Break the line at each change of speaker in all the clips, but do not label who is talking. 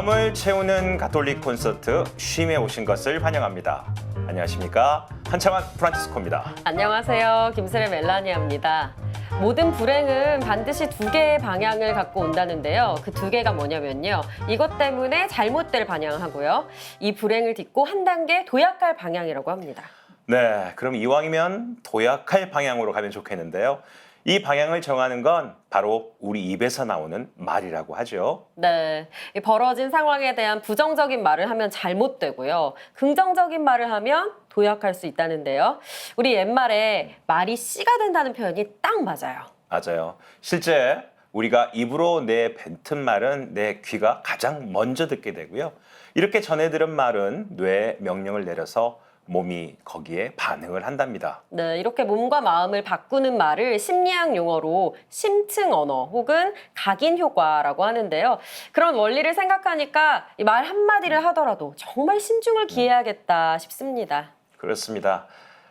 마음을 채우는 가톨릭 콘서트 쉼에 오신 것을 환영합니다. 안녕하십니까? 한창환 프란치스코입니다.
안녕하세요. 김슬의 멜라니아입니다. 모든 불행은 반드시 두 개의 방향을 갖고 온다는데요. 그 두 개가 뭐냐면요. 이것 때문에 잘못될 방향하고요. 이 불행을 딛고 한 단계 도약할 방향이라고 합니다.
네, 그럼 이왕이면 도약할 방향으로 가면 좋겠는데요. 이 방향을 정하는 건 바로 우리 입에서 나오는 말이라고 하죠.
네, 이 벌어진 상황에 대한 부정적인 말을 하면 잘못되고요. 긍정적인 말을 하면 도약할 수 있다는데요. 우리 옛말에 말이 씨가 된다는 표현이 딱 맞아요.
맞아요. 실제 우리가 입으로 내뱉은 말은 내 귀가 가장 먼저 듣게 되고요. 이렇게 전해 들은 말은 뇌에 명령을 내려서 몸이 거기에 반응을 한답니다.
네, 이렇게 몸과 마음을 바꾸는 말을 심리학 용어로 심층 언어 혹은 각인 효과라고 하는데요. 그런 원리를 생각하니까 이 말 한마디를 하더라도 정말 신중을 기해야겠다 싶습니다.
그렇습니다.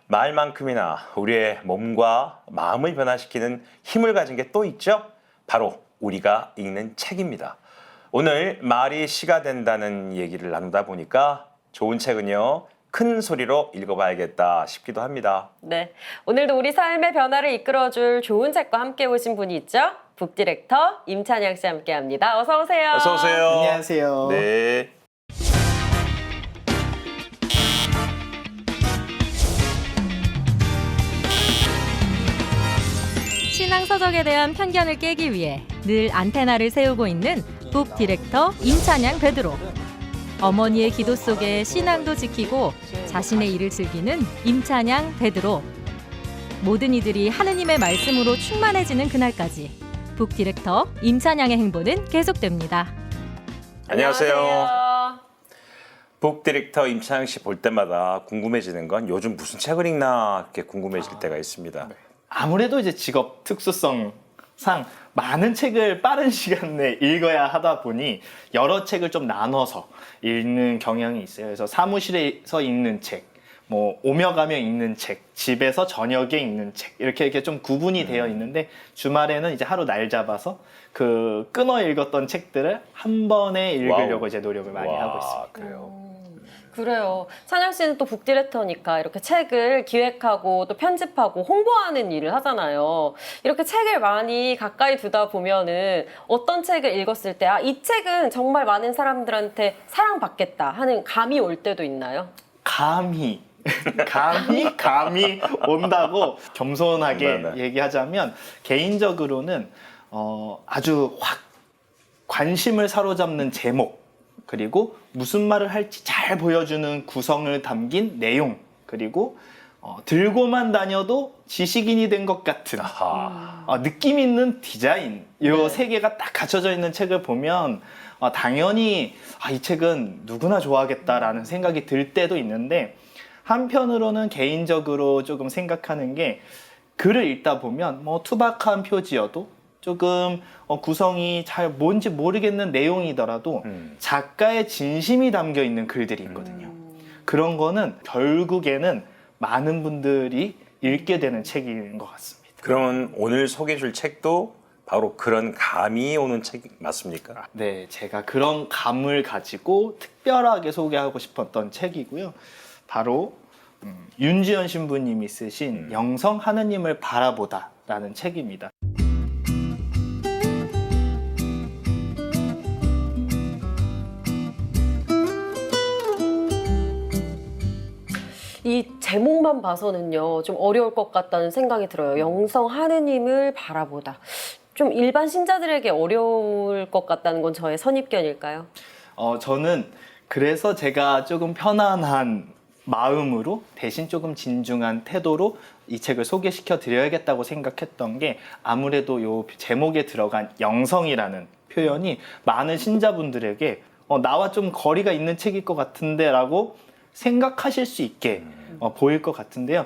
말만큼이나 우리의 몸과 마음을 변화시키는 힘을 가진 게 또 있죠? 바로 우리가 읽는 책입니다. 오늘 말이 시가 된다는 얘기를 나누다 보니까 좋은 책은요, 큰 소리로 읽어봐야겠다 싶기도 합니다.
네, 오늘도 우리 삶의 변화를 이끌어줄 좋은 책과 함께 오신 분이 있죠? 북디렉터 임찬양 씨 함께합니다. 어서 오세요.
어서 오세요.
안녕하세요.
네.
신앙서적에 대한 편견을 깨기 위해 늘 안테나를 세우고 있는 북 디렉터 임찬양 베드로. 어머니의 기도 속에 신앙도 지키고 자신의 일을 즐기는 임찬양 베드로. 모든 이들이 하느님의 말씀으로 충만해지는 그날까지 북 디렉터 임찬양의 행보는 계속됩니다.
안녕하세요. 북 디렉터 임찬양 씨 볼 때마다 궁금해지는 건 요즘 무슨 책을 읽나 이렇게 궁금해질 때가 있습니다.
아무래도 이제 직업 특수성상 많은 책을 빠른 시간 내에 읽어야 하다 보니 여러 책을 좀 나눠서 읽는 경향이 있어요. 그래서 사무실에서 읽는 책, 뭐 오며 가며 읽는 책, 집에서 저녁에 읽는 책 이렇게 좀 구분이 되어 있는데 주말에는 이제 하루 날 잡아서 그 끊어 읽었던 책들을 한 번에 읽으려고
와우.
이제 노력을 많이 하고 있습니다.
그래요.
그래요. 찬양 씨는 또 북디렉터니까 이렇게 책을 기획하고 또 편집하고 홍보하는 일을 하잖아요. 이렇게 책을 많이 가까이 두다 보면은 어떤 책을 읽었을 때 이 책은 정말 많은 사람들한테 사랑받겠다 하는 감이 올 때도 있나요?
감히 온다고 겸손하게
네.
얘기하자면 개인적으로는 아주 확 관심을 사로잡는 제목 그리고 무슨 말을 할지 잘 보여주는 구성을 담긴 내용 그리고 들고만 다녀도 지식인이 된 것 같은
아하.
느낌 있는 디자인 이 세 개가 딱 갖춰져 있는 책을 보면 당연히 이 책은 누구나 좋아하겠다라는 생각이 들 때도 있는데 한편으로는 개인적으로 조금 생각하는 게 글을 읽다 보면 뭐 투박한 표지여도 조금 구성이 잘 뭔지 모르겠는 내용이더라도 작가의 진심이 담겨 있는 글들이 있거든요. 그런 거는 결국에는 많은 분들이 읽게 되는 책인 것 같습니다.
그러면 오늘 소개해 줄 책도 바로 그런 감이 오는 책 맞습니까?
네, 제가 그런 감을 가지고 특별하게 소개하고 싶었던 책이고요. 바로 윤지연 신부님이 쓰신 영성 하느님을 바라보다라는 책입니다.
이 제목만 봐서는요, 좀 어려울 것 같다는 생각이 들어요. 영성 하느님을 바라보다. 좀 일반 신자들에게 어려울 것 같다는 건 저의 선입견일까요?
저는 그래서 제가 조금 편안한 마음으로 대신 조금 진중한 태도로 이 책을 소개시켜 드려야겠다고 생각했던 게 아무래도 요 제목에 들어간 영성이라는 표현이 많은 신자분들에게 나와 좀 거리가 있는 책일 것 같은데 라고 생각하실 수 있게 보일 것 같은데요.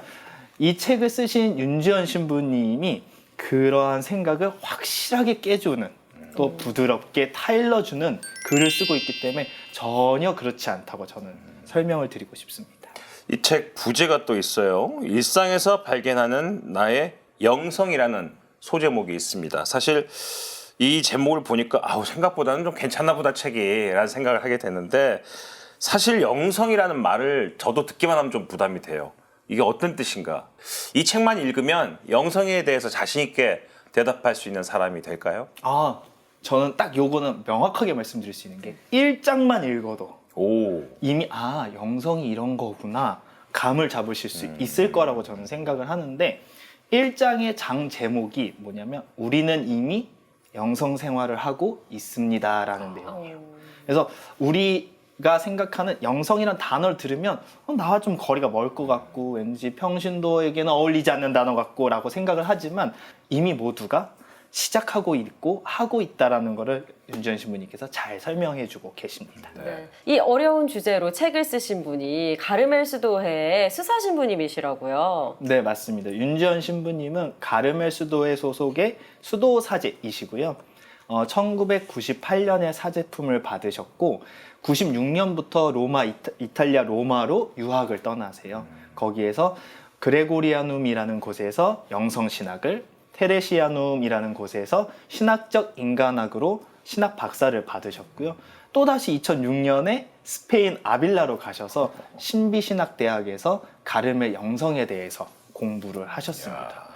이 책을 쓰신 윤지연 신부님이 그러한 생각을 확실하게 깨주는 또 부드럽게 타일러주는 글을 쓰고 있기 때문에 전혀 그렇지 않다고 저는 설명을 드리고 싶습니다.
이 책 부제가 또 있어요. 일상에서 발견하는 나의 영성이라는 소제목이 있습니다. 사실 이 제목을 보니까 아우 생각보다는 좀 괜찮나 보다 책이라는 생각을 하게 되는데 사실 영성이라는 말을 저도 듣기만 하면 좀 부담이 돼요. 이게 어떤 뜻인가? 이 책만 읽으면 영성에 대해서 자신 있게 대답할 수 있는 사람이 될까요?
아, 저는 딱 요거는 명확하게 말씀드릴 수 있는 게 1장만 읽어도
오.
이미 영성이 이런 거구나 감을 잡으실 수 있을 거라고 저는 생각을 하는데 1장의 장 제목이 뭐냐면 우리는 이미 영성 생활을 하고 있습니다라는 내용이에요. 그래서 우리가 생각하는 영성이라는 단어를 들으면 나와 좀 거리가 멀 것 같고 왠지 평신도에게는 어울리지 않는 단어 같고 라고 생각을 하지만 이미 모두가 시작하고 있고 하고 있다라는 거를 윤지연 신부님께서 잘 설명해 주고 계십니다.
네. 이 어려운 주제로 책을 쓰신 분이 가르멜 수도회의 수사 신부님이시라고요.
네, 맞습니다. 윤지연 신부님은 가르멜 수도회 소속의 수도 사제이시고요. 1998년에 사제품을 받으셨고 96년부터 이탈리아 로마로 유학을 떠나세요. 거기에서 그레고리아눔이라는 곳에서 영성신학을 테레시아눔이라는 곳에서 신학적 인간학으로 신학 박사를 받으셨고요. 또다시 2006년에 스페인 아빌라로 가셔서 신비신학대학에서 가르멜 영성에 대해서 공부를 하셨습니다.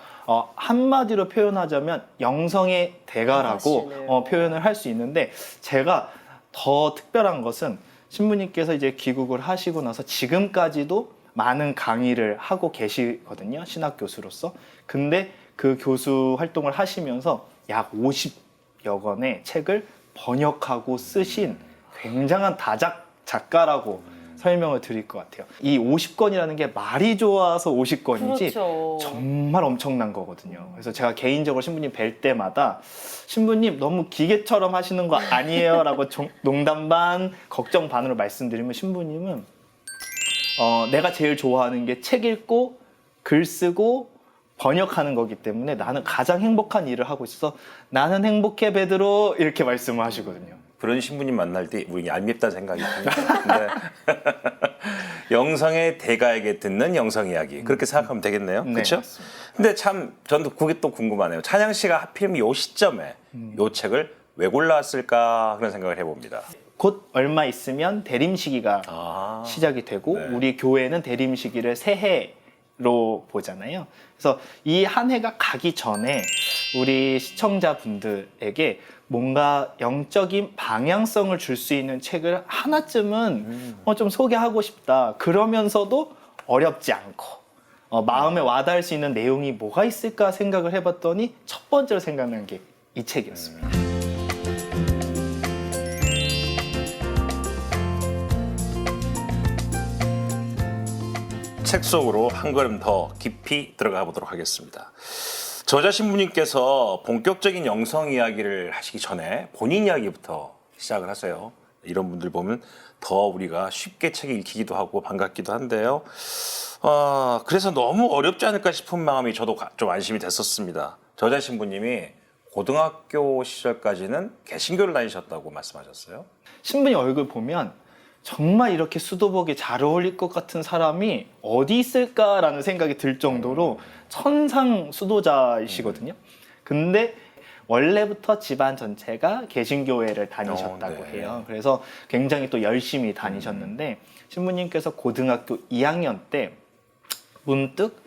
한마디로 표현하자면 영성의 대가라고 표현을 할 수 있는데 제가 더 특별한 것은 신부님께서 이제 귀국을 하시고 나서 지금까지도 많은 강의를 하고 계시거든요. 신학 교수로서. 근데 그 교수 활동을 하시면서 약 50여 권의 책을 번역하고 쓰신 굉장한 다작 작가라고 설명을 드릴 것 같아요. 이 50권이라는 게 말이 좋아서 50권이지
그렇죠.
정말 엄청난 거거든요. 그래서 제가 개인적으로 신부님 뵐 때마다 신부님 너무 기계처럼 하시는 거 아니에요? 라고 농담 반 걱정 반으로 말씀드리면 신부님은 내가 제일 좋아하는 게 책 읽고 글 쓰고 번역하는 거기 때문에 나는 가장 행복한 일을 하고 있어서 나는 행복해 베드로 이렇게 말씀을 하시거든요.
그런 신부님 만날 때 우리 얄밉다는 생각이 듭니다. 근데 영성의 대가에게 듣는 영성 이야기 그렇게 생각하면 되겠네요.
네,
그렇죠?
맞습니다.
근데 참 저도 그게 또 궁금하네요. 찬양 씨가 하필이면 이 시점에 이 책을 왜 골라왔을까 그런 생각을 해봅니다.
곧 얼마 있으면 대림 시기가 시작이 되고
네.
우리 교회는 대림 시기를 새해로 보잖아요. 그래서 이 한 해가 가기 전에 우리 시청자분들에게 뭔가 영적인 방향성을 줄 수 있는 책을 하나쯤은 좀 소개하고 싶다. 그러면서도 어렵지 않고 마음에 와닿을 수 있는 내용이 뭐가 있을까 생각을 해봤더니 첫 번째로 생각난 게 이 책이었습니다.
책 속으로 한 걸음 더 깊이 들어가 보도록 하겠습니다. 저자 신부님께서 본격적인 영성 이야기를 하시기 전에 본인 이야기부터 시작을 하세요. 이런 분들 보면 더 우리가 쉽게 책을 읽히기도 하고 반갑기도 한데요. 그래서 너무 어렵지 않을까 싶은 마음이 저도 좀 안심이 됐었습니다. 저자 신부님이 고등학교 시절까지는 개신교를 다니셨다고 말씀하셨어요.
신부님 얼굴 보면 정말 이렇게 수도복에 잘 어울릴 것 같은 사람이 어디 있을까라는 생각이 들 정도로 천상 수도자이시거든요. 근데 원래부터 집안 전체가 개신교회를 다니셨다고
네.
해요. 그래서 굉장히 또 열심히 다니셨는데 신부님께서 고등학교 2학년 때 문득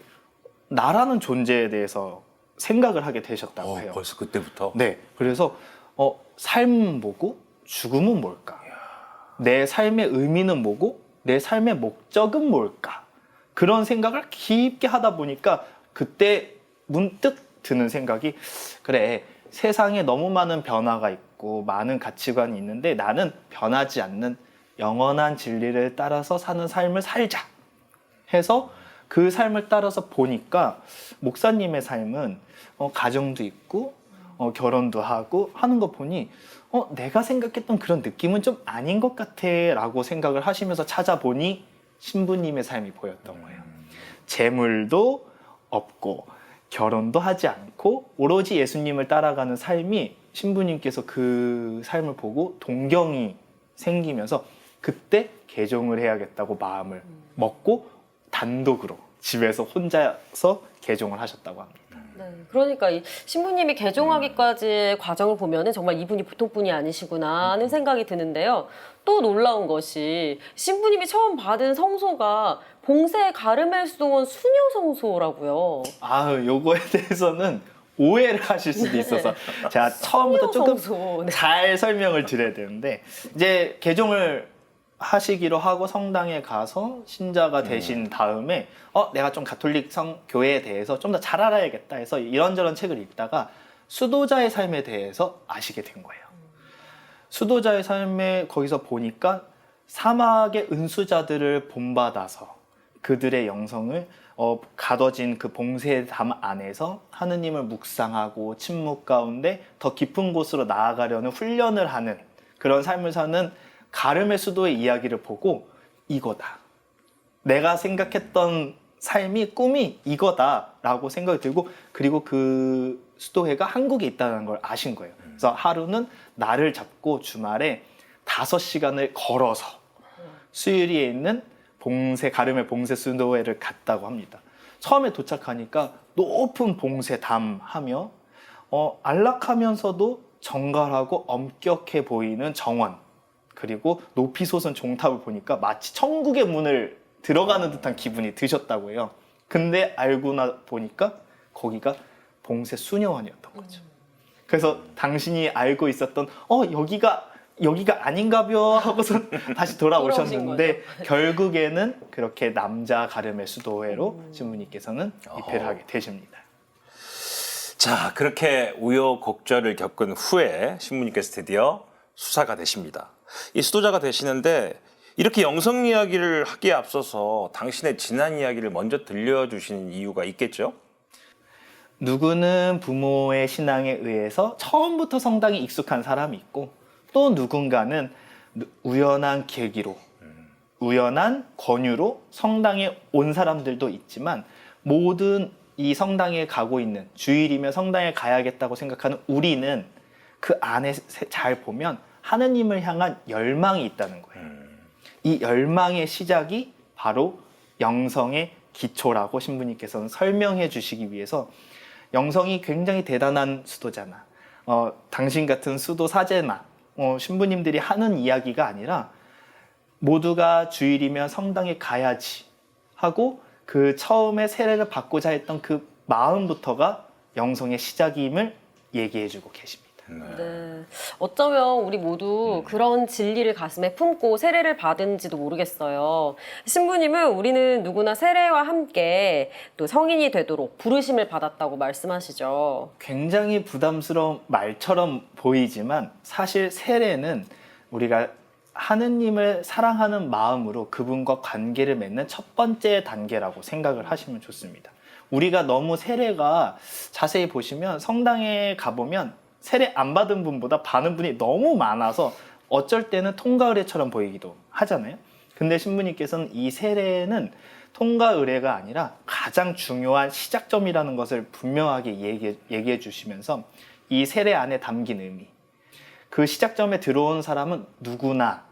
나라는 존재에 대해서 생각을 하게 되셨다고 해요.
벌써 그때부터?
네. 그래서 삶은 뭐고 죽음은 뭘까? 내 삶의 의미는 뭐고 내 삶의 목적은 뭘까? 그런 생각을 깊게 하다 보니까 그때 문득 드는 생각이 그래 세상에 너무 많은 변화가 있고 많은 가치관이 있는데 나는 변하지 않는 영원한 진리를 따라서 사는 삶을 살자 해서 그 삶을 따라서 보니까 목사님의 삶은 가정도 있고 결혼도 하고 하는 거 보니 내가 생각했던 그런 느낌은 좀 아닌 것 같아 라고 생각을 하시면서 찾아보니 신부님의 삶이 보였던 거예요. 재물도 없고 결혼도 하지 않고 오로지 예수님을 따라가는 삶이 신부님께서 그 삶을 보고 동경이 생기면서 그때 개종을 해야겠다고 마음을 먹고 단독으로 집에서 혼자서 개종을 하셨다고 합니다.
네, 그러니까 이 신부님이 개종하기까지의 과정을 보면은 정말 이분이 보통 분이 아니시구나 하는 생각이 드는데요. 또 놀라운 것이 신부님이 처음 받은 성소가 봉세 가르멜수도원 수녀 성소라고요.
요거에 대해서는 오해를 하실 수도 있어서 제가 처음부터 조금
성소. 네.
잘 설명을 드려야 되는데, 이제 개종을 하시기로 하고 성당에 가서 신자가 되신 다음에 내가 좀 가톨릭 교회에 대해서 좀 더 잘 알아야겠다 해서 이런저런 책을 읽다가 수도자의 삶에 대해서 아시게 된 거예요. 수도자의 삶에 거기서 보니까 사막의 은수자들을 본받아서 그들의 영성을 가둬진 그 봉쇄의 담 안에서 하느님을 묵상하고 침묵 가운데 더 깊은 곳으로 나아가려는 훈련을 하는 그런 삶을 사는 가르멜 수도의 이야기를 보고 이거다. 내가 생각했던 삶이 꿈이 이거다라고 생각이 들고, 그리고 그 수도회가 한국에 있다는 걸 아신 거예요. 그래서 하루는 날을 잡고 주말에 5시간을 걸어서 수유리에 있는 가르멜 봉쇄 수도회를 갔다고 합니다. 처음에 도착하니까 높은 봉쇄 담 하며 안락하면서도 정갈하고 엄격해 보이는 정원, 그리고 높이 솟은 종탑을 보니까 마치 천국의 문을 들어가는 듯한 기분이 드셨다고 해요. 근데 알고 보니까 거기가 봉쇄 수녀원이었던 거죠. 그래서 당신이 알고 있었던 여기가 아닌가벼 하고서 다시 돌아오셨는데 결국에는 그렇게 남자 가르멜 수도회로 신부님께서는 입회를 하게 되십니다.
자, 그렇게 우여곡절을 겪은 후에 신부님께서 드디어 수사가 되십니다. 이 수도자가 되시는데 이렇게 영성 이야기를 하기에 앞서서 당신의 지난 이야기를 먼저 들려주시는 이유가 있겠죠?
누구는 부모의 신앙에 의해서 처음부터 성당에 익숙한 사람이 있고, 또 누군가는 우연한 계기로, 우연한 권유로 성당에 온 사람들도 있지만, 모든 이 성당에 가고 있는, 주일이면 성당에 가야겠다고 생각하는 우리는 그 안에 잘 보면 하느님을 향한 열망이 있다는 거예요. 이 열망의 시작이 바로 영성의 기초라고 신부님께서는 설명해 주시기 위해서, 영성이 굉장히 대단한 수도잖아. 당신 같은 수도 사제나 신부님들이 하는 이야기가 아니라 모두가 주일이면 성당에 가야지 하고 그 처음에 세례를 받고자 했던 그 마음부터가 영성의 시작임을 얘기해 주고 계십니다.
네. 어쩌면 우리 모두 그런 진리를 가슴에 품고 세례를 받은지도 모르겠어요. 신부님은 우리는 누구나 세례와 함께 또 성인이 되도록 부르심을 받았다고 말씀하시죠.
굉장히 부담스러운 말처럼 보이지만 사실 세례는 우리가 하느님을 사랑하는 마음으로 그분과 관계를 맺는 첫 번째 단계라고 생각을 하시면 좋습니다. 우리가 너무 세례가, 자세히 보시면 성당에 가보면 세례 안 받은 분보다 받은 분이 너무 많아서 어쩔 때는 통과 의례처럼 보이기도 하잖아요. 근데 신부님께서는 이 세례는 통과 의례가 아니라 가장 중요한 시작점이라는 것을 분명하게 얘기해 주시면서 이 세례 안에 담긴 의미, 그 시작점에 들어온 사람은 누구나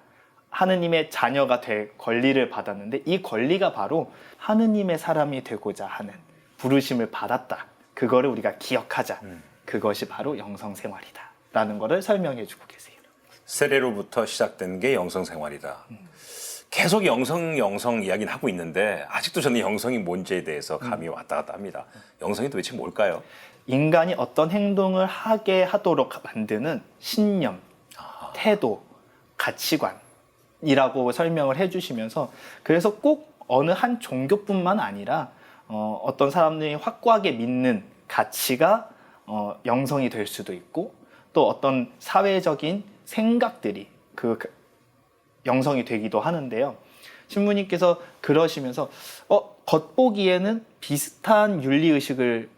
하느님의 자녀가 될 권리를 받았는데, 이 권리가 바로 하느님의 사람이 되고자 하는 부르심을 받았다. 그거를 우리가 기억하자. 그것이 바로 영성생활이다 라는 거를 설명해 주고 계세요.
세례로부터 시작된 게 영성생활이다. 계속 영성 이야기는 하고 있는데 아직도 저는 영성이 뭔지에 대해서 감이 왔다 갔다 합니다. 영성이 도대체 뭘까요?
인간이 어떤 행동을 하게 하도록 만드는 신념, 태도, 가치관이라고 설명을 해주시면서, 그래서 꼭 어느 한 종교뿐만 아니라 어떤 사람들이 확고하게 믿는 가치가 영성이 될 수도 있고, 또 어떤 사회적인 생각들이 그 영성이 되기도 하는데요. 신부님께서 그러시면서 겉보기에는 비슷한 윤리의식을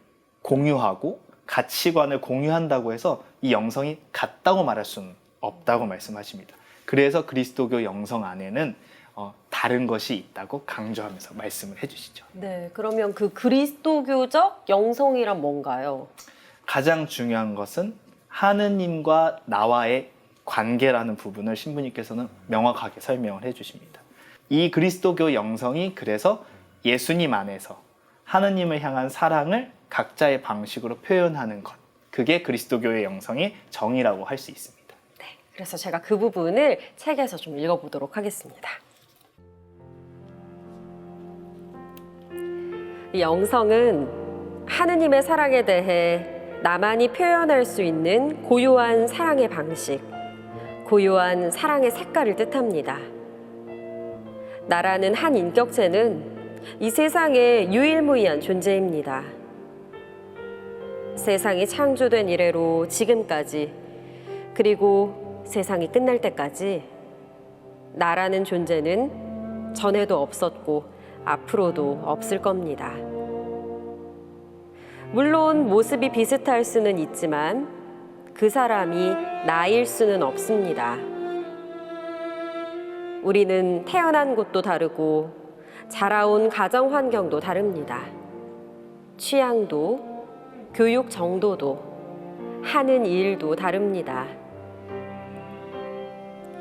공유하고 가치관을 공유한다고 해서 이 영성이 같다고 말할 수는 없다고 말씀하십니다. 그래서 그리스도교 영성 안에는 다른 것이 있다고 강조하면서 말씀을 해주시죠.
네, 그러면 그 그리스도교적 영성이란 뭔가요?
가장 중요한 것은 하느님과 나와의 관계라는 부분을 신부님께서는 명확하게 설명을 해주십니다. 이 그리스도교 영성이 그래서 예수님 안에서 하느님을 향한 사랑을 각자의 방식으로 표현하는 것, 그게 그리스도교의 영성의 정의라고 할 수 있습니다.
네, 그래서 제가 그 부분을 책에서 좀 읽어보도록 하겠습니다. 이 영성은 하느님의 사랑에 대해 나만이 표현할 수 있는 고유한 사랑의 방식, 고유한 사랑의 색깔을 뜻합니다. 나라는 한 인격체는 이 세상의 유일무이한 존재입니다. 세상이 창조된 이래로 지금까지, 그리고 세상이 끝날 때까지 나라는 존재는 전에도 없었고 앞으로도 없을 겁니다. 물론 모습이 비슷할 수는 있지만 그 사람이 나일 수는 없습니다. 우리는 태어난 곳도 다르고 자라온 가정 환경도 다릅니다. 취향도, 교육 정도도, 하는 일도 다릅니다.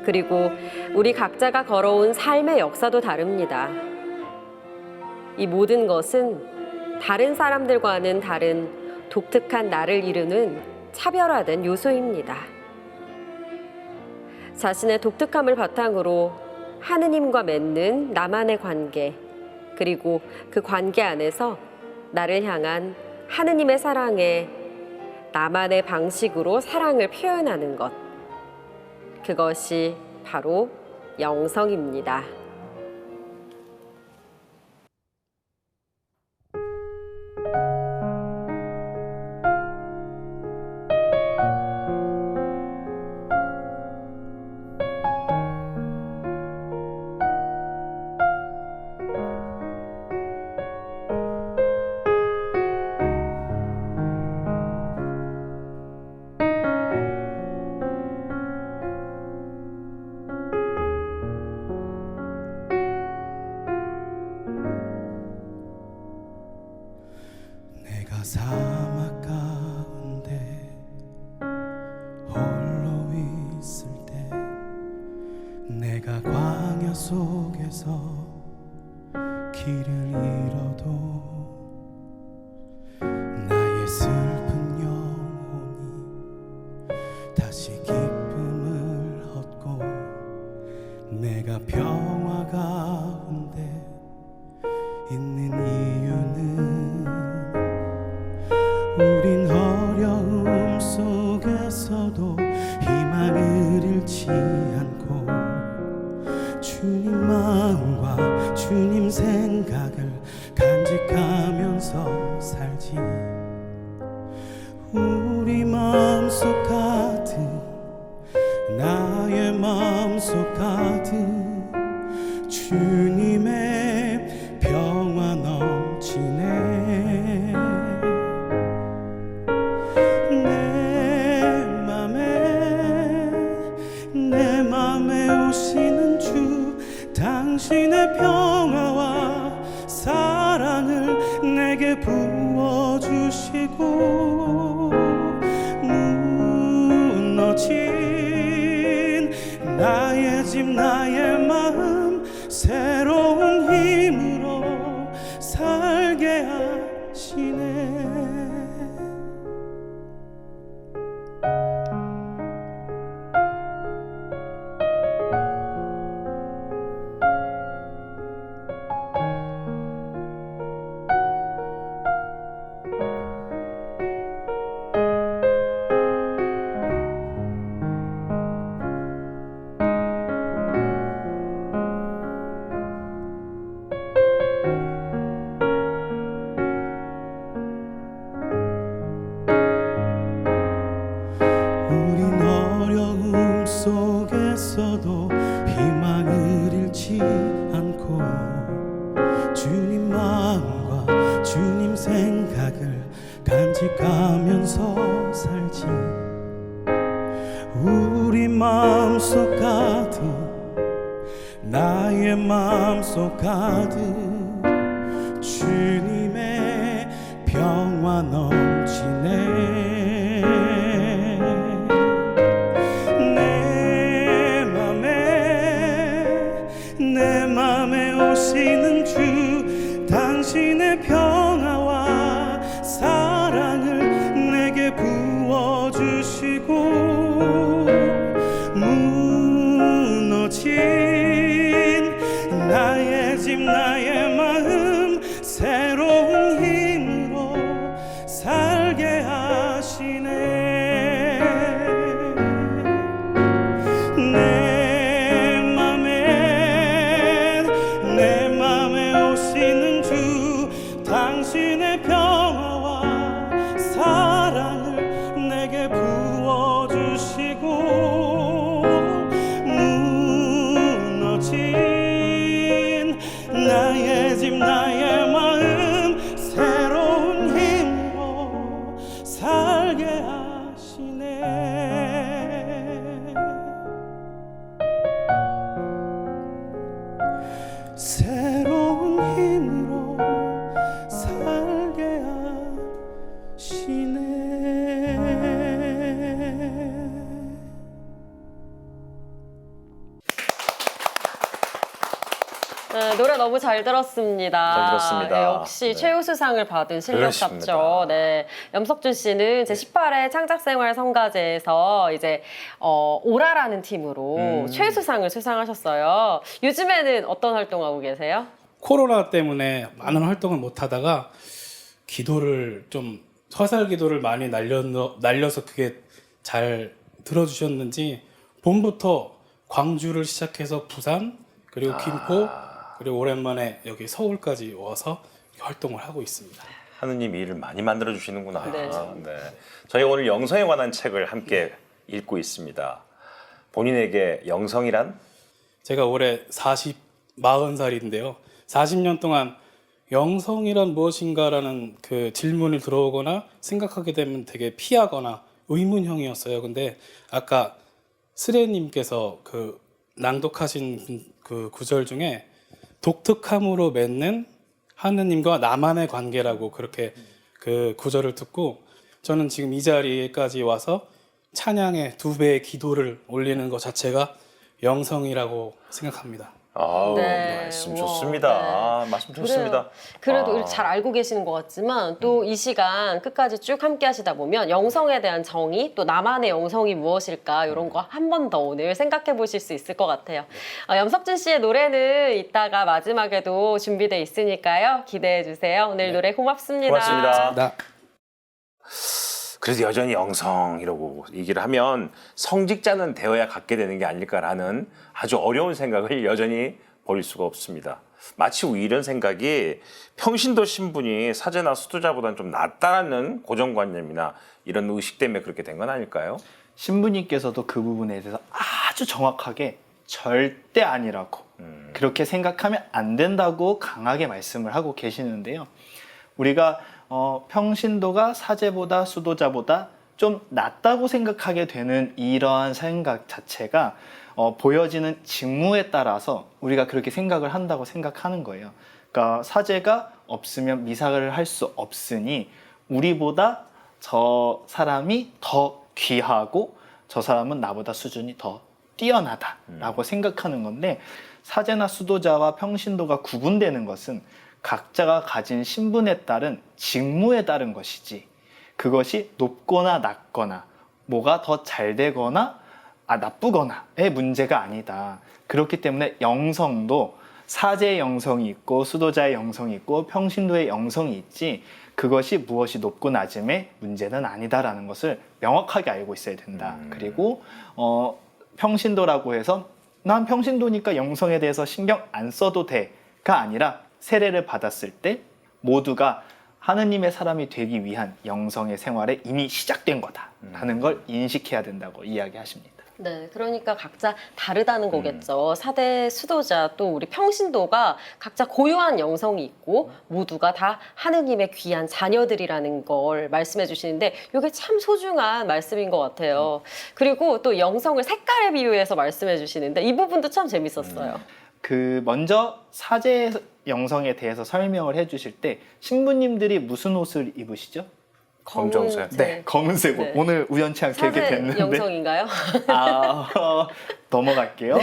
그리고 우리 각자가 걸어온 삶의 역사도 다릅니다. 이 모든 것은 다른 사람들과는 다른 독특한 나를 이루는 차별화된 요소입니다. 자신의 독특함을 바탕으로 하느님과 맺는 나만의 관계, 그리고 그 관계 안에서 나를 향한 하느님의 사랑에 나만의 방식으로 사랑을 표현하는 것, 그것이 바로 영성입니다.
내가 사막 가운데 홀로 있을 때, 내가 광야 속에서 길을 잃어도 나의 슬픈 영혼이 다시 기쁨을 얻고, 내가 평화 가운데 있는 이유는 우린 어려움 속에서도 희망을 잃지 않고 주님 마음과 주님 생각을 간직하면서 살지. 우리 마음속 가득, 나의 마음속 가득 주님의 평화 넘치네. 내 맘에 오시는 주, 당신의 평화와 사랑을 내게 부어주시고, 무너진 나의 집 나의 마음 새로운 힘으로 살게 하시네. 우린 어려움 속에서도 희망을 잃지 않고 주님 마음과 주님 생각을 간직하면서 살지. 우리 마음속 가득, 나의 마음속 가득 주님의 평화 넘치네. 내 맘에 오시는 주, 당신의 평화와 사랑
네, 노래 너무 잘 들었습니다.
잘 들었습니다.
네, 역시
네.
최우수상을 받은 실력답죠.
그렇습니다.
네. 염석준 씨는 제 18회 창작생활 성가제에서 이제 오라라는 팀으로 최우수상을 수상하셨어요. 요즘에는 어떤 활동하고 계세요?
코로나 때문에 많은 활동을 못 하다가 기도를 좀 화살 기도를 많이 날려서 그게 잘 들어주셨는지 봄부터 광주를 시작해서 부산 그리고 김포 그리고 오랜만에 여기 서울까지 와서 활동을 하고 있습니다.
하느님 일을 많이 만들어 주시는구나.
네.
네. 저희 오늘 영성에 관한 책을 함께 읽고 있습니다. 본인에게 영성이란?
제가 올해 40살인데요. 40년 동안 영성이란 무엇인가라는 그 질문을 들어오거나 생각하게 되면 되게 피하거나 의문형이었어요. 근데 아까 스레님께서 그 낭독하신 그 구절 중에 독특함으로 맺는 하느님과 나만의 관계라고 그렇게 그 구절을 듣고 저는 지금 이 자리까지 와서 찬양의 2배의 기도를 올리는 것 자체가 영성이라고 생각합니다.
아우,
네.
말씀
우와,
좋습니다. 말씀 좋습니다.
그래도
아.
이렇게 잘 알고 계시는 것 같지만 또 이 시간 끝까지 쭉 함께 하시다 보면 영성에 대한 정의 또 나만의 영성이 무엇일까 이런 거 한 번 더 오늘 생각해 보실 수 있을 것 같아요. 염석준 씨의 노래는 이따가 마지막에도 준비돼 있으니까요. 기대해 주세요. 오늘 노래 고맙습니다.
고맙습니다.
나
그래서 여전히 영성이라고 얘기를 하면 성직자는 되어야 갖게 되는 게 아닐까라는 아주 어려운 생각을 여전히 버릴 수가 없습니다. 마치 이런 생각이 평신도 신분이 사제나 수도자보다는 좀 낫다라는 고정관념이나 이런 의식 때문에 그렇게 된 건 아닐까요?
신부님께서도 그 부분에 대해서 아주 정확하게 절대 아니라고 그렇게 생각하면 안 된다고 강하게 말씀을 하고 계시는데요. 우리가 평신도가 사제보다 수도자보다 좀 낫다고 생각하게 되는 이러한 생각 자체가 보여지는 직무에 따라서 우리가 그렇게 생각을 한다고 생각하는 거예요. 그러니까 사제가 없으면 미사를 할 수 없으니 우리보다 저 사람이 더 귀하고 저 사람은 나보다 수준이 더 뛰어나다라고 생각하는 건데 사제나 수도자와 평신도가 구분되는 것은 각자가 가진 신분에 따른 직무에 따른 것이지 그것이 높거나 낮거나 뭐가 더 잘 되거나 나쁘거나의 문제가 아니다. 그렇기 때문에 영성도 사제의 영성이 있고 수도자의 영성이 있고 평신도의 영성이 있지 그것이 무엇이 높고 낮음의 문제는 아니다라는 것을 명확하게 알고 있어야 된다. 그리고 평신도라고 해서 난 평신도니까 영성에 대해서 신경 안 써도 돼가 아니라 세례를 받았을 때 모두가 하느님의 사람이 되기 위한 영성의 생활에 이미 시작된 거다라는 걸 인식해야 된다고 이야기하십니다.
네, 그러니까 각자 다르다는 거겠죠. 사대 수도자 또 우리 평신도가 각자 고유한 영성이 있고 모두가 다 하느님의 귀한 자녀들이라는 걸 말씀해 주시는데 이게 참 소중한 말씀인 것 같아요. 그리고 또 영성을 색깔에 비유해서 말씀해 주시는데 이 부분도 참 재밌었어요.
먼저 사제 영성에 대해서 설명을 해주실 때 신부님들이 무슨 옷을 입으시죠?
검정색.
네, 검은색 옷.
네.
오늘 우연치 않게 이렇게
사제
됐는데
영성인가요?
넘어갈게요.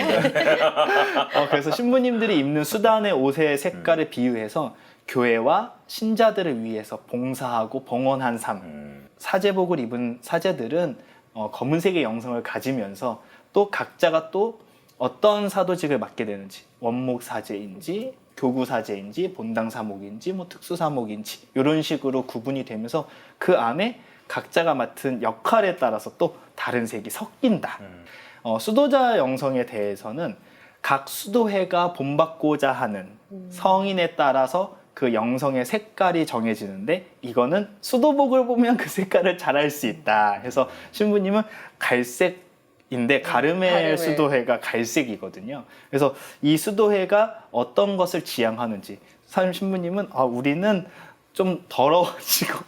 그래서 신부님들이 입는 수단의 옷의 색깔을 비유해서 교회와 신자들을 위해서 봉사하고 봉헌한 삶. 사제복을 입은 사제들은 검은색의 영성을 가지면서 또 각자가 또 어떤 사도직을 맡게 되는지 원목 사제인지 교구 사제인지 본당 사목인지 뭐 특수 사목인지 이런 식으로 구분이 되면서 그 안에 각자가 맡은 역할에 따라서 또 다른 색이 섞인다. 수도자 영성에 대해서는 각 수도회가 본받고자 하는 성인에 따라서 그 영성의 색깔이 정해지는데 이거는 수도복을 보면 그 색깔을 잘 알 수 있다. 해서 신부님은 갈색인데 가르멜 수도회가 갈색이거든요. 그래서 이 수도회가 어떤 것을 지향하는지 신부님은 우리는 좀 더러워지고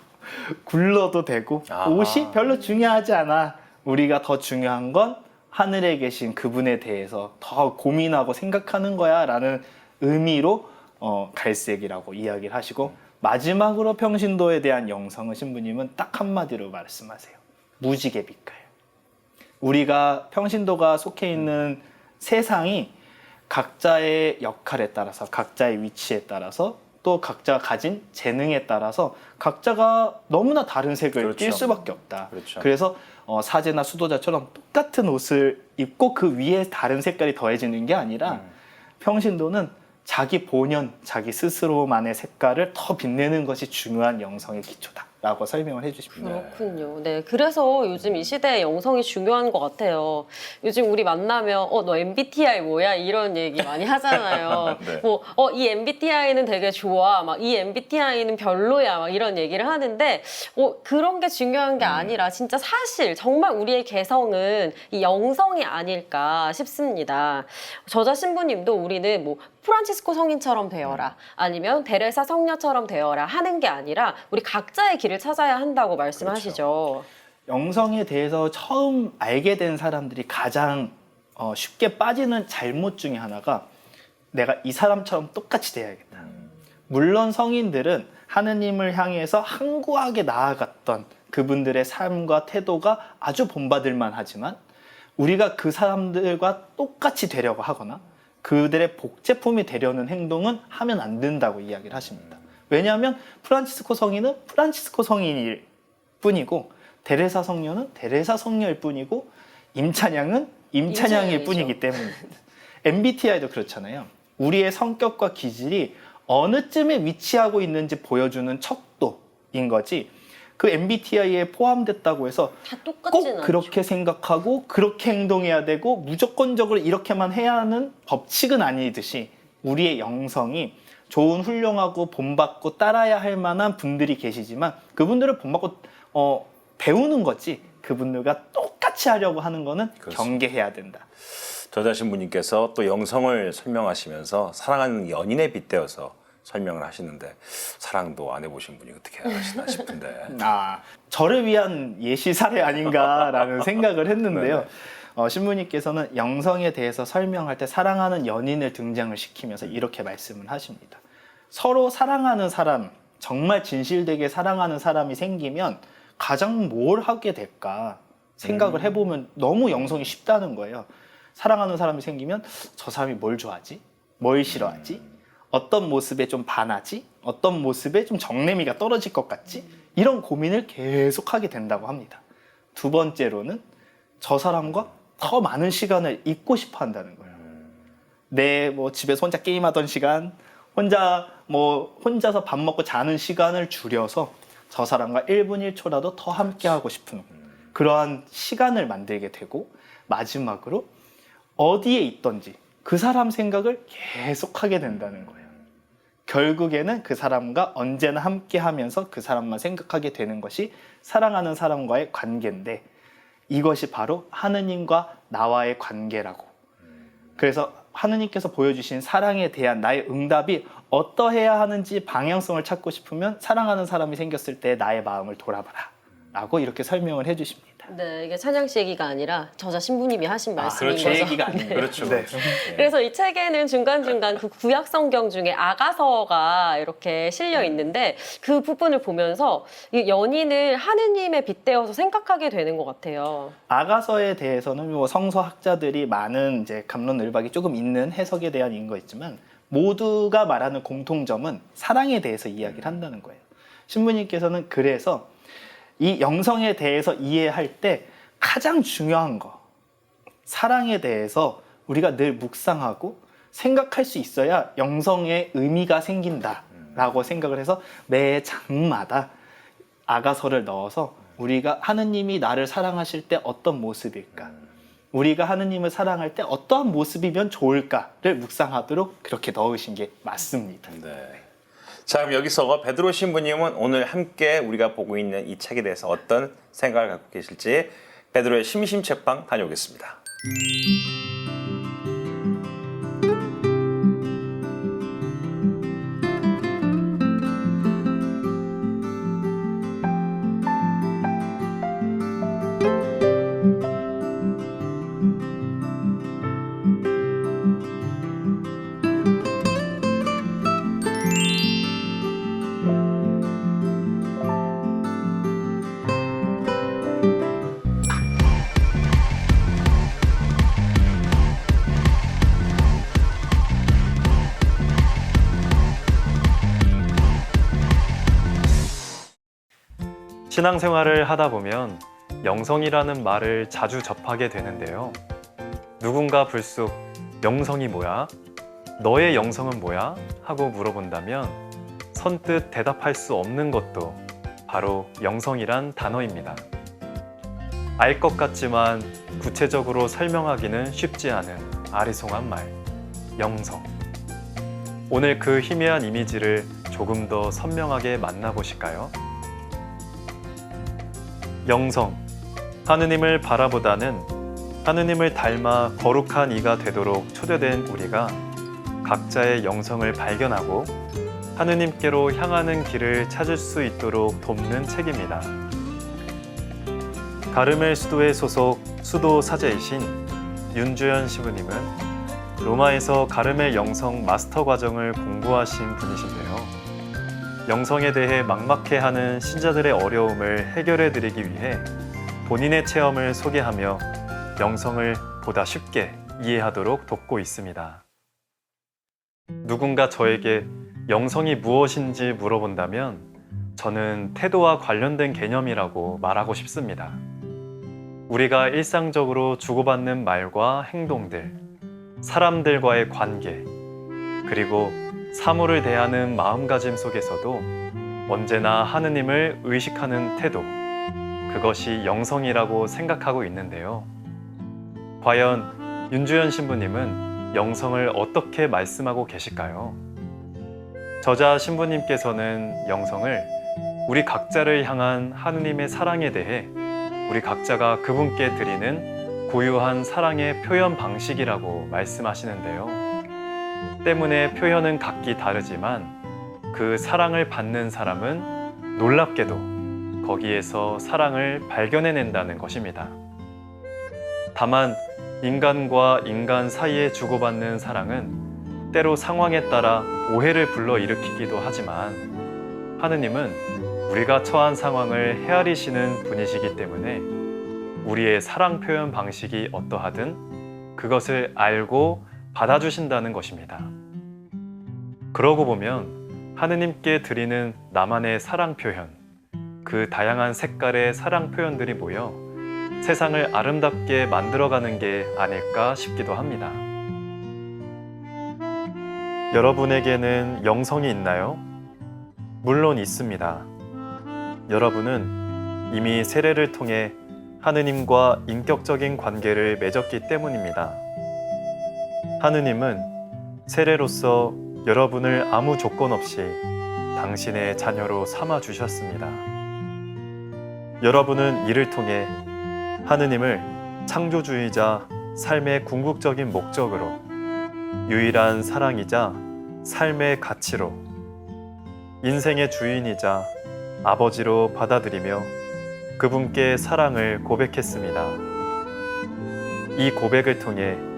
굴러도 되고 옷이 별로 중요하지 않아. 우리가 더 중요한 건 하늘에 계신 그분에 대해서 더 고민하고 생각하는 거야 라는 의미로 갈색이라고 이야기를 하시고 마지막으로 평신도에 대한 영성은 신부님은 딱 한마디로 말씀하세요. 무지개 빛깔. 우리가 평신도가 속해 있는 세상이 각자의 역할에 따라서 각자의 위치에 따라서 또 각자가 가진 재능에 따라서 각자가 너무나 다른 색을
그렇죠.
띌 수밖에 없다.
그렇죠.
그래서 사제나 수도자처럼 똑같은 옷을 입고 그 위에 다른 색깔이 더해지는 게 아니라 평신도는 자기 본연, 자기 스스로만의 색깔을 더 빛내는 것이 중요한 영성의 기초다라고 설명을 해주십니다.
그렇군요. 네, 그래서 요즘 이 시대에 영성이 중요한 것 같아요. 요즘 우리 만나면 너 MBTI 뭐야? 이런 얘기 많이 하잖아요.
네.
뭐 이 MBTI는 되게 좋아. 막 이 MBTI는 별로야. 막 이런 얘기를 하는데 그런 게 중요한 게 아니라 진짜 사실 정말 우리의 개성은 이 영성이 아닐까 싶습니다. 저자 신부님도 우리는 뭐 프란치스코 성인처럼 되어라 아니면 데레사 성녀처럼 되어라 하는 게 아니라 우리 각자의 길을 찾아야 한다고 말씀하시죠.
영성에 대해서 처음 알게 된 사람들이 가장 쉽게 빠지는 잘못 중에 하나가 내가 이 사람처럼 똑같이 돼야겠다. 물론 성인들은 하느님을 향해서 항구하게 나아갔던 그분들의 삶과 태도가 아주 본받을만 하지만 우리가 그 사람들과 똑같이 되려고 하거나 그들의 복제품이 되려는 행동은 하면 안 된다고 이야기를 하십니다. 왜냐하면 프란치스코 성인은 프란치스코 성인일 뿐이고 데레사 성녀는 데레사 성녀일 뿐이고 임찬양은 임찬양일
임찬양이죠.
뿐이기 때문입니다. MBTI도 그렇잖아요. 우리의 성격과 기질이 어느 쯤에 위치하고 있는지 보여주는 척도인 거지 그 MBTI에 포함됐다고 해서
다 똑같지는
꼭
않죠.
그렇게 생각하고 그렇게 행동해야 되고 무조건적으로 이렇게만 해야 하는 법칙은 아니듯이 우리의 영성이 좋은 훌륭하고 본받고 따라야 할 만한 분들이 계시지만 그분들을 본받고 배우는 거지 그분들과 똑같이 하려고 하는 거는
그렇습니다.
경계해야 된다.
저자 신부님께서 또 영성을 설명하시면서 사랑하는 연인에 빗대어서 설명을 하시는데 사랑도 안 해보신 분이 어떻게 하시나 싶은데.
저를 위한 예시 사례 아닌가라는 생각을 했는데요.
네네.
신부님께서는 영성에 대해서 설명할 때 사랑하는 연인을 등장을 시키면서 이렇게 말씀을 하십니다. 서로 사랑하는 사람, 정말 진실되게 사랑하는 사람이 생기면 가장 뭘 하게 될까 생각을 해보면 너무 영성이 쉽다는 거예요. 사랑하는 사람이 생기면 저 사람이 뭘 좋아하지? 뭘 싫어하지? 어떤 모습에 좀 반하지? 어떤 모습에 좀 정내미가 떨어질 것 같지? 이런 고민을 계속하게 된다고 합니다. 두 번째로는 저 사람과 더 많은 시간을 있고 싶어 한다는 거예요. 내 집에서 혼자 게임하던 시간, 혼자서 밥 먹고 자는 시간을 줄여서 저 사람과 1분 1초라도 더 함께 하고 싶은 그러한 시간을 만들게 되고 마지막으로 어디에 있던지 그 사람 생각을 계속 하게 된다는 거예요. 결국에는 그 사람과 언제나 함께 하면서 그 사람만 생각하게 되는 것이 사랑하는 사람과의 관계인데 이것이 바로 하느님과 나와의 관계라고. 그래서 하느님께서 보여주신 사랑에 대한 나의 응답이 어떠해야 하는지 방향성을 찾고 싶으면 사랑하는 사람이 생겼을 때 나의 마음을 돌아봐라 라고 이렇게 설명을 해주십니다.
네, 이게 찬양 씨 얘기가 아니라 저자 신부님이 하신 말씀인
제
거죠.
얘기가 아니에요.
그렇죠.
네.
그래서 이 책에는 중간중간 그 구약 성경 중에 아가서가 이렇게 실려 있는데 그 부분을 보면서 이 연인을 하느님에 빗대어서 생각하게 되는 것 같아요.
아가서에 대해서는 성서학자들이 많은 이제 갑론을박이 조금 있는 해석에 대한 인거 있지만 모두가 말하는 공통점은 사랑에 대해서 이야기를 한다는 거예요. 신부님께서는 그래서 이 영성에 대해서 이해할 때 가장 중요한 거 사랑에 대해서 우리가 늘 묵상하고 생각할 수 있어야 영성의 의미가 생긴다라고 생각을 해서 매 장마다 아가서를 넣어서 우리가 하느님이 나를 사랑하실 때 어떤 모습일까 우리가 하느님을 사랑할 때 어떠한 모습이면 좋을까를 묵상하도록 그렇게 넣으신 게 맞습니다.
네. 자, 그럼 여기서 베드로 신부님은 오늘 함께 우리가 보고 있는 이 책에 대해서 어떤 생각을 갖고 계실지 베드로의 심심책방 다녀오겠습니다.
신앙생활을 하다 보면 영성이라는 말을 자주 접하게 되는데요. 누군가 불쑥 영성이 뭐야? 너의 영성은 뭐야? 하고 물어본다면 선뜻 대답할 수 없는 것도 바로 영성이란 단어입니다. 알 것 같지만 구체적으로 설명하기는 쉽지 않은 아리송한 말, 영성. 오늘 그 희미한 이미지를 조금 더 선명하게 만나보실까요? 영성, 하느님을 바라보다는 하느님을 닮아 거룩한 이가 되도록 초대된 우리가 각자의 영성을 발견하고 하느님께로 향하는 길을 찾을 수 있도록 돕는 책입니다. 가르멜 수도의 소속 수도 사제이신 윤주현 시부님은 로마에서 가르멜 영성 마스터 과정을 공부하신 분이신데요. 영성에 대해 막막해하는 신자들의 어려움을 해결해 드리기 위해 본인의 체험을 소개하며 영성을 보다 쉽게 이해하도록 돕고 있습니다. 누군가 저에게 영성이 무엇인지 물어본다면 저는 태도와 관련된 개념이라고 말하고 싶습니다. 우리가 일상적으로 주고받는 말과 행동들, 사람들과의 관계, 그리고 사물을 대하는 마음가짐 속에서도 언제나 하느님을 의식하는 태도, 그것이 영성이라고 생각하고 있는데요. 과연 윤주현 신부님은 영성을 어떻게 말씀하고 계실까요? 저자 신부님께서는 영성을 우리 각자를 향한 하느님의 사랑에 대해 우리 각자가 그분께 드리는 고유한 사랑의 표현 방식이라고 말씀하시는데요. 때문에 표현은 각기 다르지만 그 사랑을 받는 사람은 놀랍게도 거기에서 사랑을 발견해낸다는 것입니다. 다만 인간과 인간 사이에 주고받는 사랑은 때로 상황에 따라 오해를 불러일으키기도 하지만 하느님은 우리가 처한 상황을 헤아리시는 분이시기 때문에 우리의 사랑 표현 방식이 어떠하든 그것을 알고 받아주신다는 것입니다. 그러고 보면 하느님께 드리는 나만의 사랑 표현, 그 다양한 색깔의 사랑 표현들이 모여 세상을 아름답게 만들어가는 게 아닐까 싶기도 합니다. 여러분에게는 영성이 있나요? 물론 있습니다. 여러분은 이미 세례를 통해 하느님과 인격적인 관계를 맺었기 때문입니다. 하느님은 세례로서 여러분을 아무 조건 없이 당신의 자녀로 삼아 주셨습니다. 여러분은 이를 통해 하느님을 창조주이자 삶의 궁극적인 목적으로, 유일한 사랑이자 삶의 가치로, 인생의 주인이자 아버지로 받아들이며 그분께 사랑을 고백했습니다. 이 고백을 통해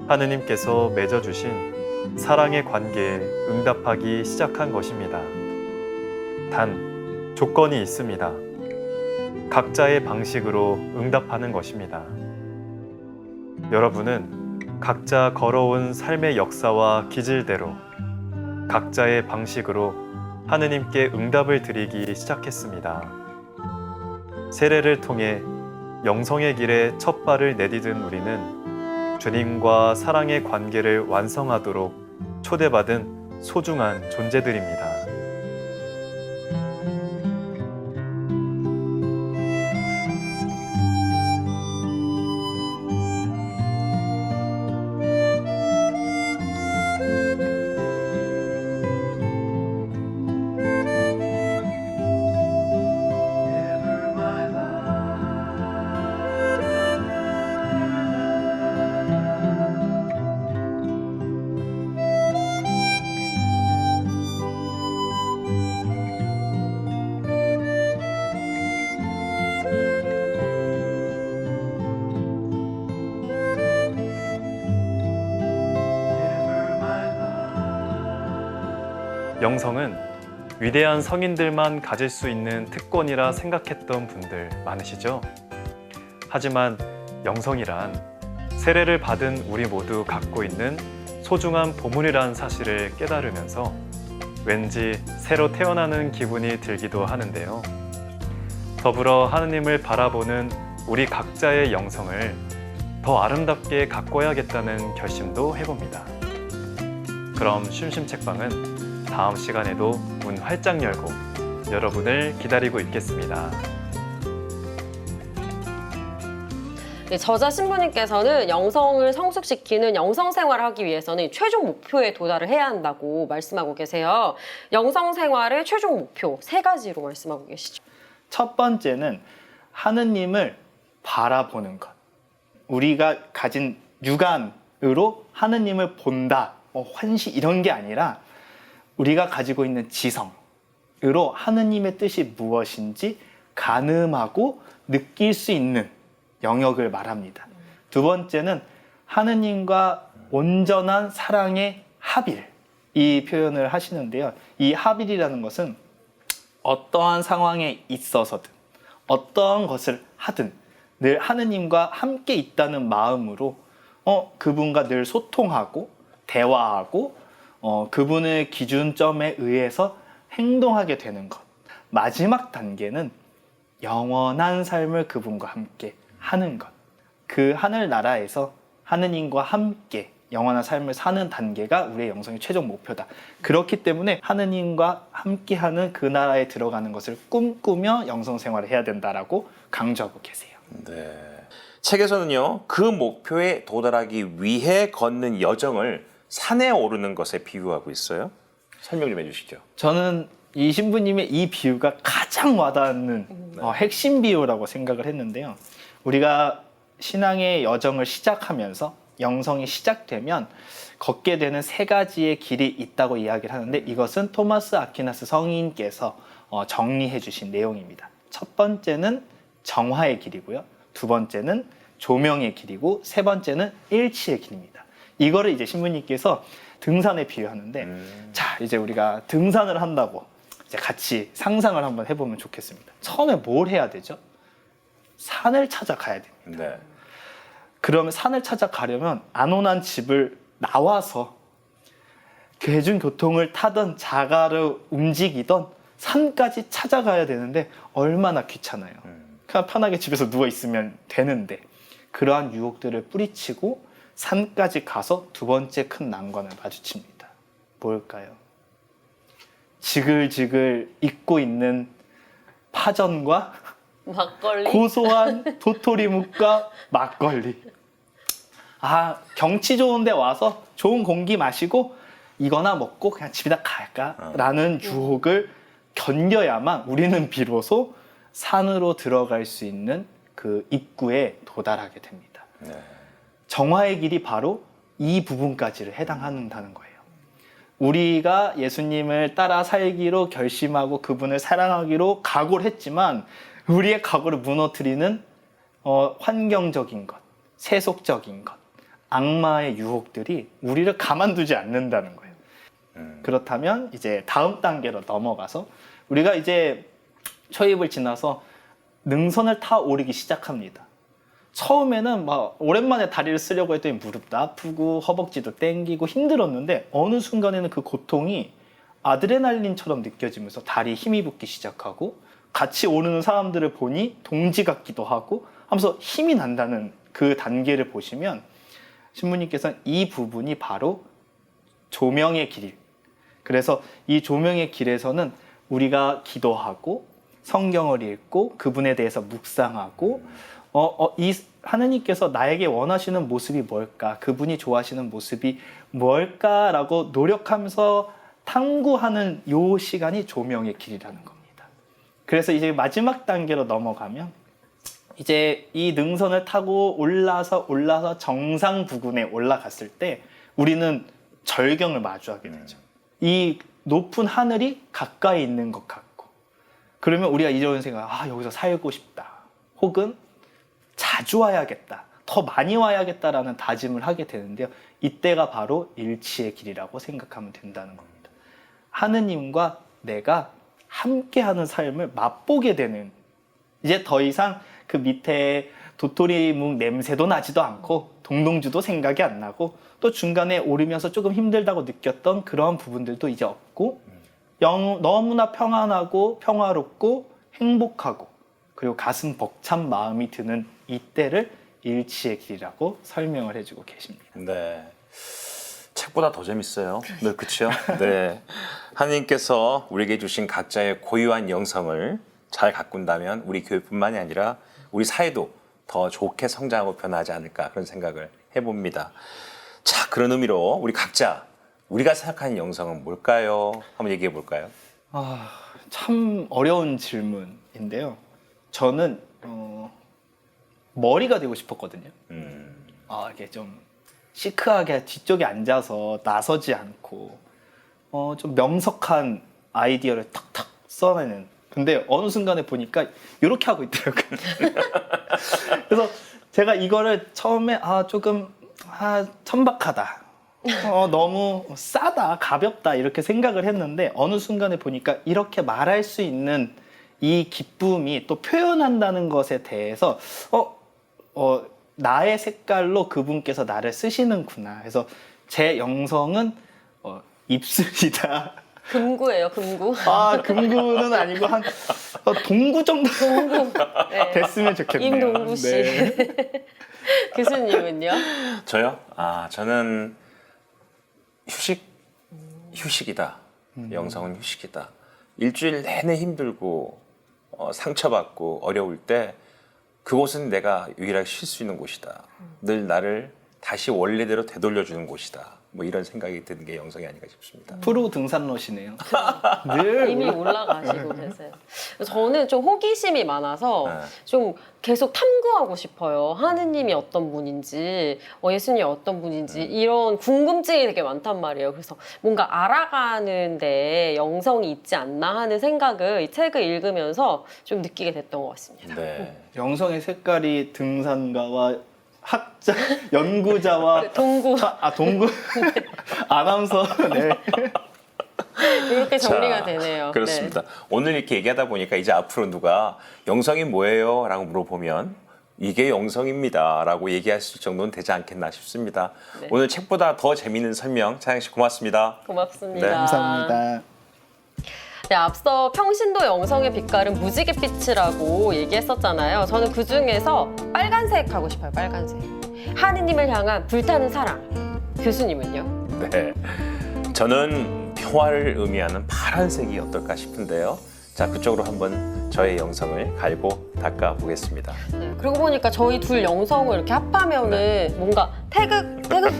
하느님께서 맺어주신 사랑의 관계에 응답하기 시작한 것입니다. 단, 조건이 있습니다. 각자의 방식으로 응답하는 것입니다. 여러분은 각자 걸어온 삶의 역사와 기질대로 각자의 방식으로 하느님께 응답을 드리기 시작했습니다. 세례를 통해 영성의 길에 첫 발을 내디딘 우리는 주님과 사랑의 관계를 완성하도록 초대받은 소중한 존재들입니다. 영성은 위대한 성인들만 가질 수 있는 특권이라 생각했던 분들 많으시죠? 하지만 영성이란 세례를 받은 우리 모두 갖고 있는 소중한 보물이라는 사실을 깨달으면서 왠지 새로 태어나는 기분이 들기도 하는데요. 더불어 하느님을 바라보는 우리 각자의 영성을 더 아름답게 가꿔야겠다는 결심도 해봅니다. 그럼 심심책방은 다음 시간에도 문 활짝 열고 여러분을 기다리고 있겠습니다.
네, 저자 신부님께서는 영성을 성숙시키는 영성 생활을 하기 위해서는 최종 목표에 도달을 해야 한다고 말씀하고 계세요. 영성 생활의 최종 목표 3가지로 말씀하고 계시죠.
첫 번째는 하느님을 바라보는 것. 우리가 가진 육안으로 하느님을 본다, 환시 이런 게 아니라 우리가 가지고 있는 지성으로 하느님의 뜻이 무엇인지 가늠하고 느낄 수 있는 영역을 말합니다. 두 번째는 하느님과 온전한 사랑의 합일, 이 표현을 하시는데요. 이 합일이라는 것은 어떠한 상황에 있어서든 어떠한 것을 하든 늘 하느님과 함께 있다는 마음으로 그분과 늘 소통하고 대화하고 그분의 기준점에 의해서 행동하게 되는 것. 마지막 단계는 영원한 삶을 그분과 함께 하는 것. 그 하늘나라에서 하느님과 함께 영원한 삶을 사는 단계가 우리의 영성의 최종 목표다. 그렇기 때문에 하느님과 함께하는 그 나라에 들어가는 것을 꿈꾸며 영성 생활을 해야 된다라고 강조하고 계세요.
네. 책에서는요, 그 목표에 도달하기 위해 걷는 여정을 산에 오르는 것에 비유하고 있어요. 설명 좀 해주시죠.
저는 이 신부님의 이 비유가 가장 와닿는 핵심 비유라고 생각을 했는데요. 우리가 신앙의 여정을 시작하면서 영성이 시작되면 걷게 되는 3가지의 길이 있다고 이야기를 하는데 이것은 토마스 아퀴나스 성인께서 정리해 주신 내용입니다. 첫 번째는 정화의 길이고요. 두 번째는 조명의 길이고 세 번째는 일치의 길입니다. 이거를 이제 신부님께서 등산에 비유하는데 자, 이제 우리가 등산을 한다고 이제 같이 상상을 한번 해보면 좋겠습니다. 처음에 뭘 해야 되죠? 산을 찾아가야 됩니다.
네.
그러면 산을 찾아가려면 안온한 집을 나와서 대중교통을 타던 자가로 움직이던 산까지 찾아가야 되는데 얼마나 귀찮아요. 그냥 편하게 집에서 누워 있으면 되는데 그러한 유혹들을 뿌리치고 산까지 가서 두 번째 큰 난관을 마주칩니다. 뭘까요? 지글지글 익고 있는 파전과
막걸리.
고소한 도토리묵과 막걸리. 아, 경치 좋은데 와서 좋은 공기 마시고 이거나 먹고 그냥 집에다 갈까라는 유혹을 견뎌야만 우리는 비로소 산으로 들어갈 수 있는 그 입구에 도달하게 됩니다.
네.
정화의 길이 바로 이 부분까지를 해당한다는 거예요. 우리가 예수님을 따라 살기로 결심하고 그분을 사랑하기로 각오를 했지만 우리의 각오를 무너뜨리는 환경적인 것, 세속적인 것, 악마의 유혹들이 우리를 가만두지 않는다는 거예요. 그렇다면 이제 다음 단계로 넘어가서 우리가 이제 초입을 지나서 능선을 타 오르기 시작합니다. 처음에는 막 오랜만에 다리를 쓰려고 했더니 무릎도 아프고 허벅지도 땡기고 힘들었는데 어느 순간에는 그 고통이 아드레날린처럼 느껴지면서 다리에 힘이 붙기 시작하고 같이 오르는 사람들을 보니 동지 같기도 하고 하면서 힘이 난다는 그 단계를 보시면 신부님께서는 이 부분이 바로 조명의 길. 그래서 이 조명의 길에서는 우리가 기도하고 성경을 읽고 그분에 대해서 묵상하고 이 하느님께서 나에게 원하시는 모습이 뭘까? 그분이 좋아하시는 모습이 뭘까라고 노력하면서 탐구하는 요 시간이 조명의 길이라는 겁니다. 그래서 이제 마지막 단계로 넘어가면 이제 이 능선을 타고 올라서 정상 부근에 올라갔을 때 우리는 절경을 마주하게 되죠. 이 높은 하늘이 가까이 있는 것 같고 그러면 우리가 이런 생각, 여기서 살고 싶다. 혹은 자주 와야겠다. 더 많이 와야겠다라는 다짐을 하게 되는데요. 이때가 바로 일치의 길이라고 생각하면 된다는 겁니다. 하느님과 내가 함께하는 삶을 맛보게 되는 이제 더 이상 그 밑에 도토리묵 냄새도 나지도 않고 동동주도 생각이 안 나고 또 중간에 오르면서 조금 힘들다고 느꼈던 그런 부분들도 이제 없고 너무나 평안하고 평화롭고 행복하고 그리고 가슴 벅찬 마음이 드는 이때를 일치의 길이라고 설명을 해주고 계십니다.
네. 책보다 더 재밌어요. 네, 그렇죠? 네. 하나님께서 우리에게 주신 각자의 고유한 영성을 잘 가꾼다면 우리 교회뿐만이 아니라 우리 사회도 더 좋게 성장하고 변하지 않을까 그런 생각을 해봅니다. 자, 그런 의미로 우리 각자 우리가 생각하는 영성은 뭘까요? 한번 얘기해 볼까요?
참 어려운 질문인데요. 저는 머리가 되고 싶었거든요. 이렇게 좀 시크하게 뒤쪽에 앉아서 나서지 않고 좀 명석한 아이디어를 탁탁 써내는. 근데 어느 순간에 보니까 이렇게 하고 있더라고요. 그래서 제가 이거를 처음에 조금 천박하다, 너무 싸다, 가볍다 이렇게 생각을 했는데 어느 순간에 보니까 이렇게 말할 수 있는 이 기쁨이 또 표현한다는 것에 대해서 나의 색깔로 그분께서 나를 쓰시는구나. 그래서 제 영성은 입술이다.
금구예요, 금구.
금구는 아니고 한 동구 정도
동구. 네.
됐으면 좋겠네요.
임동구 씨.
네.
교수님은요?
저요? 저는 휴식이다. 영성은 휴식이다. 일주일 내내 힘들고 상처받고 어려울 때 그곳은 내가 유일하게 쉴 수 있는 곳이다. 늘 나를 다시 원래대로 되돌려주는 곳이다. 뭐 이런 생각이 드는 게 영성이 아닌가 싶습니다.
프로 등산로시네요. 늘
이미 올라가시고 계세요. 저는 좀 호기심이 많아서
네.
좀 계속 탐구하고 싶어요. 하느님이 어떤 분인지, 예수님이 어떤 분인지 이런 궁금증이 되게 많단 말이에요. 그래서 뭔가 알아가는데 영성이 있지 않나 하는 생각을 이 책을 읽으면서 좀 느끼게 됐던 것 같습니다.
네.
영성의 색깔이 등산가와 학자, 연구자와
동구
동구 아나운서. 네.
이렇게 정리가
자,
되네요.
그렇습니다. 오늘 이렇게 얘기하다 보니까 이제 앞으로 누가 영성이 뭐예요? 라고 물어보면 이게 영성입니다. 라고 얘기할 수 정도는 되지 않겠나 싶습니다.
네.
오늘 책보다 더 재미있는 설명 차영 씨 고맙습니다.
고맙습니다.
네,
감사합니다.
네, 앞서 평신도 영성의 빛깔은 무지갯빛이라고 얘기했었잖아요. 저는 그 중에서 빨간색 하고 싶어요. 빨간색. 하느님을 향한 불타는 사랑. 교수님은요?
네. 저는 평화를 의미하는 파란색이 어떨까 싶은데요. 자, 그쪽으로 한번 저의 영성을 갈고 닦아 보겠습니다.
네, 그러고 보니까 저희 둘 영성을 이렇게 합하면은 뭔가 태극 될 것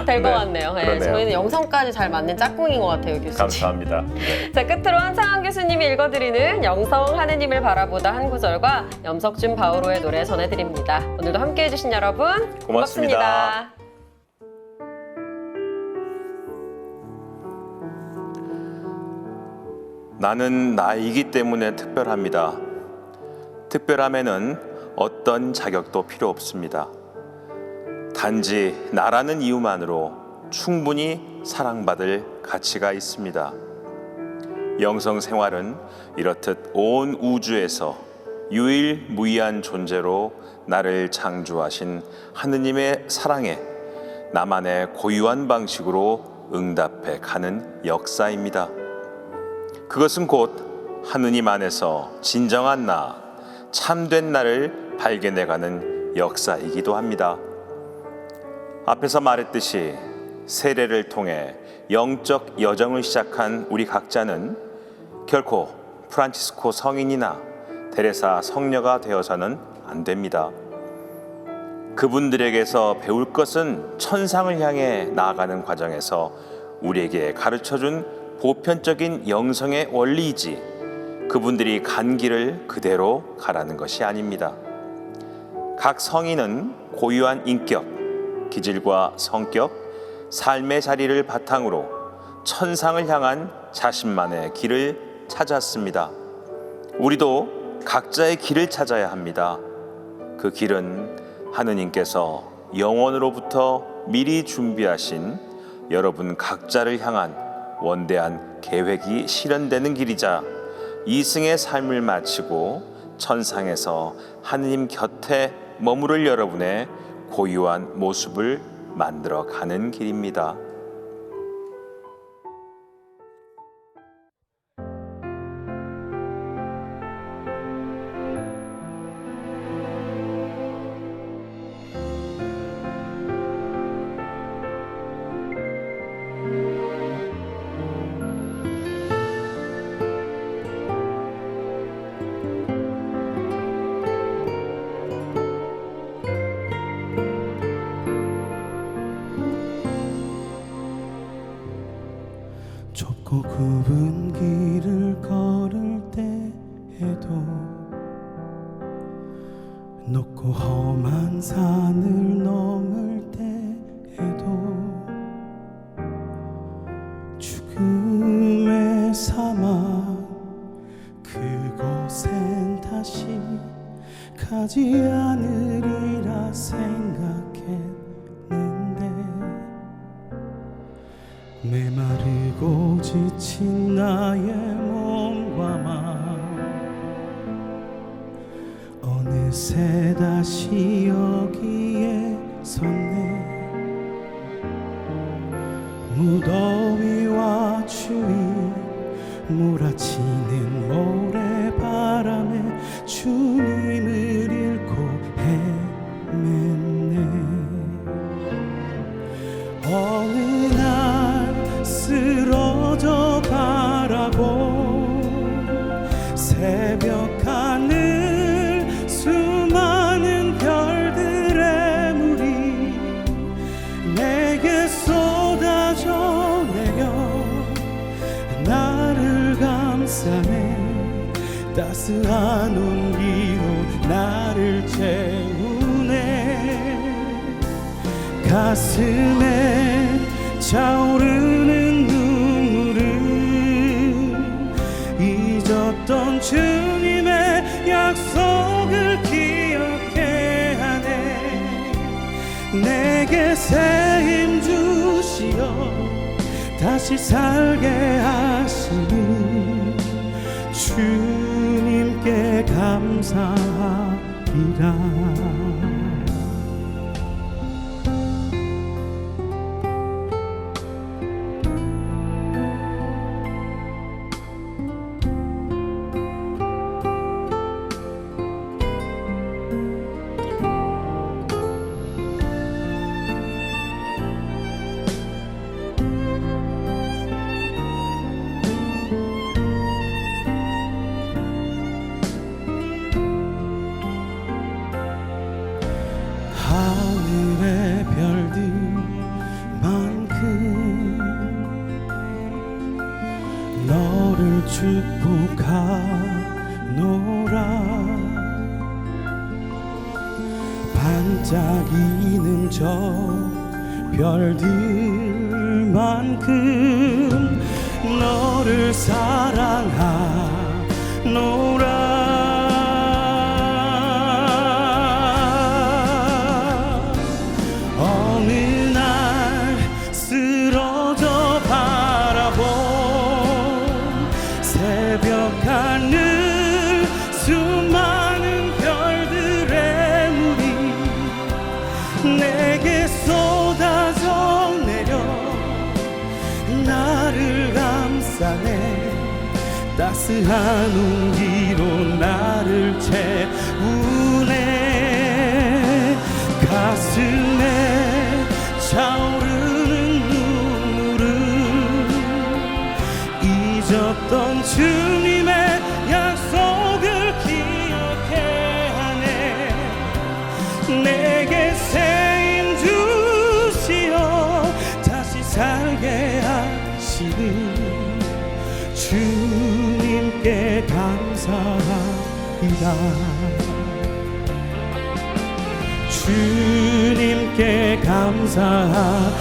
네,
같네요. 네,
그러네요.
저희는 영성까지 잘 맞는 짝꿍인 것 같아요, 교수님.
감사합니다. 네.
자, 끝으로 한창환 교수님이 읽어드리는 영성 하느님을 바라보다 한 구절과 염석준 바오로의 노래 전해드립니다. 오늘도 함께해 주신 여러분
고맙습니다. 나는 나이기 때문에 특별합니다. 특별함에는 어떤 자격도 필요 없습니다. 단지 나라는 이유만으로 충분히 사랑받을 가치가 있습니다. 영성 생활은 이렇듯 온 우주에서 유일무이한 존재로 나를 창조하신 하느님의 사랑에 나만의 고유한 방식으로 응답해 가는 역사입니다. 그것은 곧 하느님 안에서 진정한 나, 참된 나를 발견해가는 역사이기도 합니다. 앞에서 말했듯이 세례를 통해 영적 여정을 시작한 우리 각자는 결코 프란치스코 성인이나 테레사 성녀가 되어서는 안 됩니다. 그분들에게서 배울 것은 천상을 향해 나아가는 과정에서 우리에게 가르쳐준 보편적인 영성의 원리이지 그분들이 간 길을 그대로 가라는 것이 아닙니다. 각 성인은 고유한 인격, 기질과 성격, 삶의 자리를 바탕으로 천상을 향한 자신만의 길을 찾았습니다. 우리도 각자의 길을 찾아야 합니다. 그 길은 하느님께서 영원으로부터 미리 준비하신 여러분 각자를 향한 원대한 계획이 실현되는 길이자 이승의 삶을 마치고 천상에서 하느님 곁에 머무를 여러분의 고유한 모습을 만들어 가는 길입니다.
좁고 굽은 길을 걸을 때에도 높고 험한 산을 넘을 때에도 죽음의 사막 그곳엔 다시 가지 않으리라 생각했는데 메마르고 지친 나의 몸과 마음 어느새 다시 여기에 섰네. 무더위와 추위 몰아치는 모래바람에 주님을 잃고 헤맸네. 어느 날 쓰러져 바라본 새벽 하늘 수많은 별들의 물이 내게 쏟아져 내려 나를 감싸네. 따스한 온기로 나를 채우네. 가슴에 차오르는 눈물은 잊었던 주님의 약속을 기억해 하네. 내게 새 힘 주시어 다시 살게 하시니 주님께 감사하리라. 하늘의 별들만큼 너를 축복하노라. 반짝이는 저 별들만큼 너를 사랑하노라. 새벽 하늘 수많은 별들의 물이 내게 쏟아져 내려 나를 감싸네. 따스한 온기로 나를 채우네. 가슴에 차오르는 눈물은 잊었던 주님의 약속을 기억해 하네. 내게 새 힘 주시어 다시 살게 하시니 주님께 감사하리라. 주님께 감사하리라.